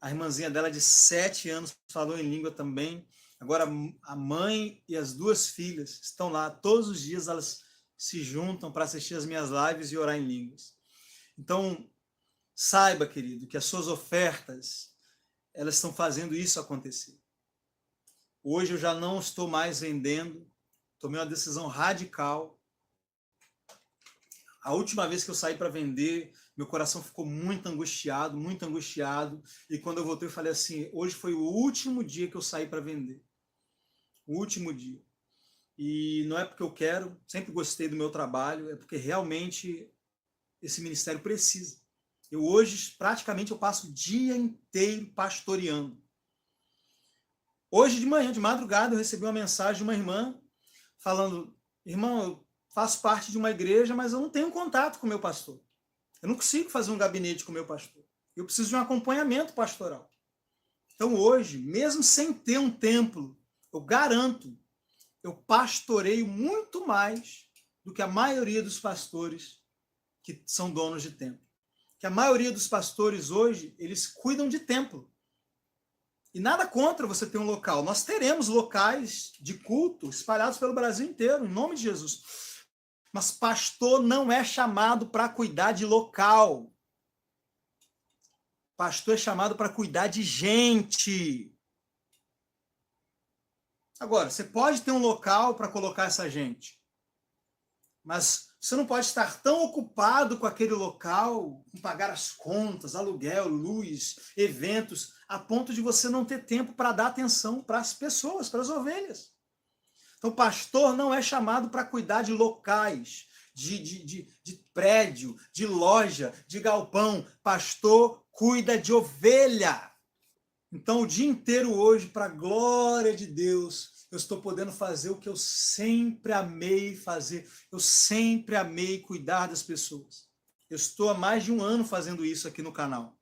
A irmãzinha dela de 7 anos falou em língua também. Agora a mãe e as 2 filhas estão lá. Todos os dias elas se juntam para assistir as minhas lives e orar em línguas. Então, saiba, querido, que as suas ofertas, elas estão fazendo isso acontecer. Hoje eu já não estou mais vendendo. Tomei uma decisão radical. A última vez que eu saí para vender, meu coração ficou muito angustiado, muito angustiado. E quando eu voltei, eu falei assim, hoje foi o último dia que eu saí para vender. O último dia. E não é porque eu quero, sempre gostei do meu trabalho, é porque realmente esse ministério precisa. Eu hoje, praticamente, eu passo o dia inteiro pastoreando. Hoje de manhã, de madrugada, eu recebi uma mensagem de uma irmã falando, irmão, eu faço parte de uma igreja, mas eu não tenho contato com o meu pastor. Eu não consigo fazer um gabinete com o meu pastor. Eu preciso de um acompanhamento pastoral. Então hoje, mesmo sem ter um templo, eu garanto, eu pastoreio muito mais do que a maioria dos pastores que são donos de templo. Que a maioria dos pastores hoje, eles cuidam de templo. E nada contra você ter um local. Nós teremos locais de culto espalhados pelo Brasil inteiro, em nome de Jesus. Mas pastor não é chamado para cuidar de local. Pastor é chamado para cuidar de gente. Agora, você pode ter um local para colocar essa gente, mas você não pode estar tão ocupado com aquele local, com pagar as contas, aluguel, luz, eventos, a ponto de você não ter tempo para dar atenção para as pessoas, para as ovelhas. Então, pastor não é chamado para cuidar de locais, de prédio, de loja, de galpão. Pastor cuida de ovelha. Então, o dia inteiro hoje, para a glória de Deus, eu estou podendo fazer o que eu sempre amei fazer. Eu sempre amei cuidar das pessoas. Eu estou há mais de um ano fazendo isso aqui no canal.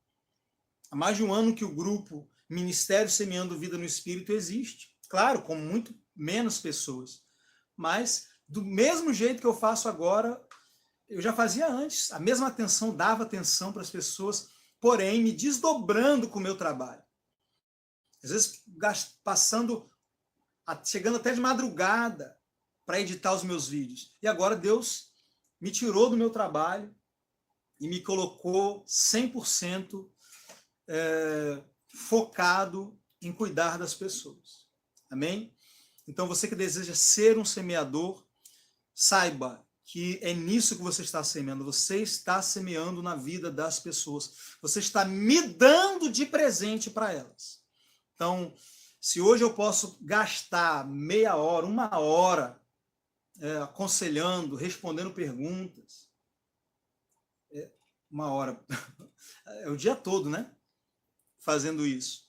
Há mais de um ano que o grupo Ministério Semeando Vida no Espírito existe. Claro, com muito menos pessoas. Mas, do mesmo jeito que eu faço agora, eu já fazia antes. A mesma atenção, dava atenção para as pessoas, porém, me desdobrando com o meu trabalho. Às vezes, chegando até de madrugada para editar os meus vídeos. E agora Deus me tirou do meu trabalho e me colocou 100% focado em cuidar das pessoas. Amém? Então, você que deseja ser um semeador, saiba que é nisso que você está semeando. Você está semeando na vida das pessoas. Você está me dando de presente para elas. Então, se hoje eu posso gastar meia hora, 1 hora, aconselhando, respondendo perguntas, 1 hora, é o dia todo, né? Fazendo isso.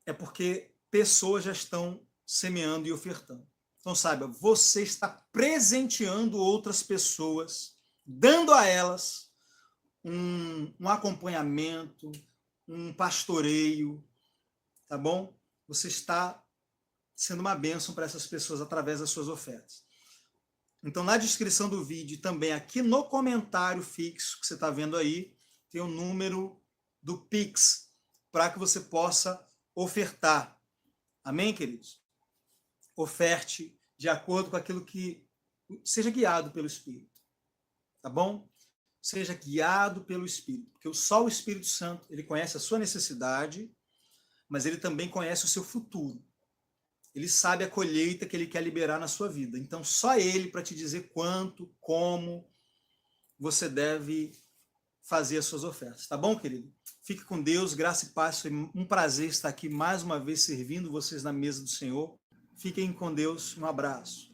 É porque pessoas já estão semeando e ofertando. Então, saiba, você está presenteando outras pessoas, dando a elas um acompanhamento, um pastoreio, tá bom? Você está sendo uma bênção para essas pessoas através das suas ofertas. Então, na descrição do vídeo, também aqui no comentário fixo que você está vendo aí, tem o número do Pix, para que você possa ofertar. Amém, queridos? Oferte de acordo com aquilo que... Seja guiado pelo Espírito, tá bom? Seja guiado pelo Espírito, porque só o Espírito Santo, ele conhece a sua necessidade, mas ele também conhece o seu futuro. Ele sabe a colheita que ele quer liberar na sua vida. Então, só ele para te dizer quanto, como você deve fazer as suas ofertas. Tá bom, querido? Fique com Deus, graça e paz. Foi um prazer estar aqui mais uma vez servindo vocês na mesa do Senhor. Fiquem com Deus. Um abraço.